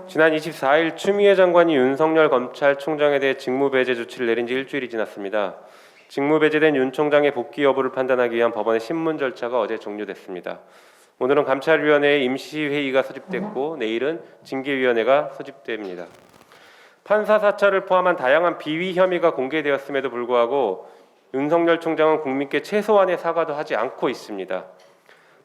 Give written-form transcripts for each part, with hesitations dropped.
지난 24일 추미애 장관이 윤석열 검찰총장에 대해 직무배제 조치를 내린 지 일주일이 지났습니다. 직무배제된 윤 총장의 복귀 여부를 판단하기 위한 법원의 신문 절차가 어제 종료됐습니다. 오늘은 감찰위원회의 임시회의가 소집됐고 내일은 징계위원회가 소집됩니다. 판사 사찰을 포함한 다양한 비위 혐의가 공개되었음에도 불구하고 윤석열 총장은 국민께 최소한의 사과도 하지 않고 있습니다.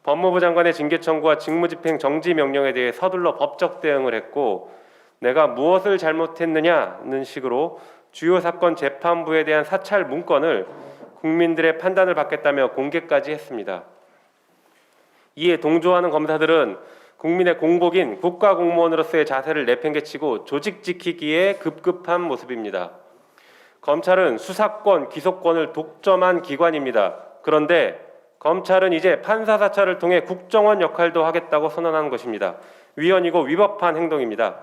법무부 장관의 징계 청구와 직무집행 정지 명령에 대해 서둘러 법적 대응을 했고 내가 무엇을 잘못했느냐는 식으로 주요 사건 재판부에 대한 사찰 문건을 국민들의 판단을 받겠다며 공개까지 했습니다. 이에 동조하는 검사들은 국민의 공복인 국가공무원으로서의 자세를 내팽개치고 조직 지키기에 급급한 모습입니다. 검찰은 수사권, 기소권을 독점한 기관입니다. 그런데 검찰은 이제 판사 사찰을 통해 국정원 역할도 하겠다고 선언하는 것입니다. 위헌이고 위법한 행동입니다.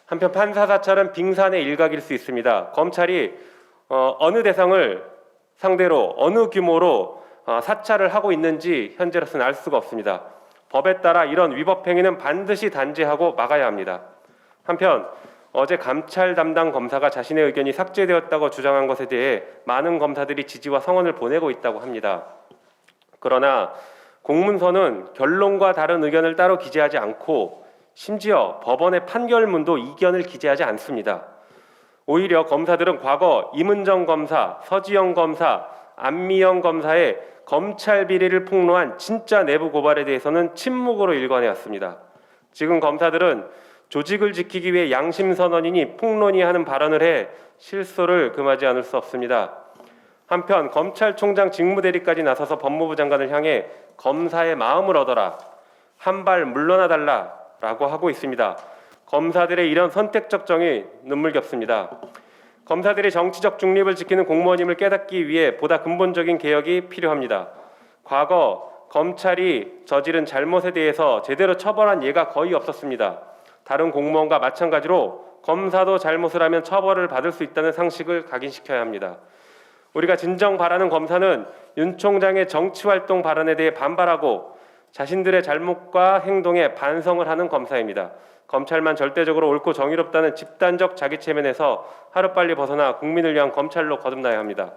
한편 판사 사찰은 빙산의 일각일 수 있습니다. 검찰이 어느 대상을 상대로 어느 규모로 사찰을 하고 있는지 현재로서는 알 수가 없습니다. 법에 따라 이런 위법 행위는 반드시 단죄하고 막아야 합니다. 한편 어제 감찰 담당 검사가 자신의 의견이 삭제되었다고 주장한 것에 대해 많은 검사들이 지지와 성원을 보내고 있다고 합니다. 그러나 공문서는 결론과 다른 의견을 따로 기재하지 않고 심지어 법원의 판결문도 이견을 기재하지 않습니다. 오히려 검사들은 과거 임은정 검사, 서지영 검사, 안미영 검사의 검찰 비리를 폭로한 진짜 내부 고발에 대해서는 침묵으로 일관해왔습니다. 지금 검사들은 조직을 지키기 위해 양심선언이니 폭로니 하는 발언을 해 실소를 금하지 않을 수 없습니다. 한편 검찰총장 직무대리까지 나서서 법무부 장관을 향해 검사의 마음을 얻어라, 한 발 물러나 달라라고 하고 있습니다. 검사들의 이런 선택적 정의 눈물겹습니다. 검사들이 정치적 중립을 지키는 공무원임을 깨닫기 위해 보다 근본적인 개혁이 필요합니다. 과거 검찰이 저지른 잘못에 대해서 제대로 처벌한 예가 거의 없었습니다. 다른 공무원과 마찬가지로 검사도 잘못을 하면 처벌을 받을 수 있다는 상식을 각인시켜야 합니다. 우리가 진정 바라는 검사는 윤 총장의 정치활동 발언에 대해 반발하고 자신들의 잘못과 행동에 반성을 하는 검사입니다. 검찰만 절대적으로 옳고 정의롭다는 집단적 자기체면에서 하루빨리 벗어나 국민을 위한 검찰로 거듭나야 합니다.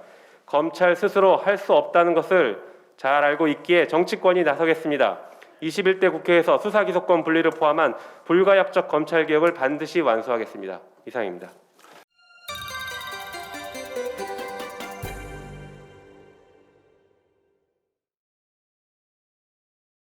검찰 스스로 할 수 없다는 것을 잘 알고 있기에 정치권이 나서겠습니다. 21대 국회에서 수사기소권 분리를 포함한 불가역적 검찰개혁을 반드시 완수하겠습니다. 이상입니다.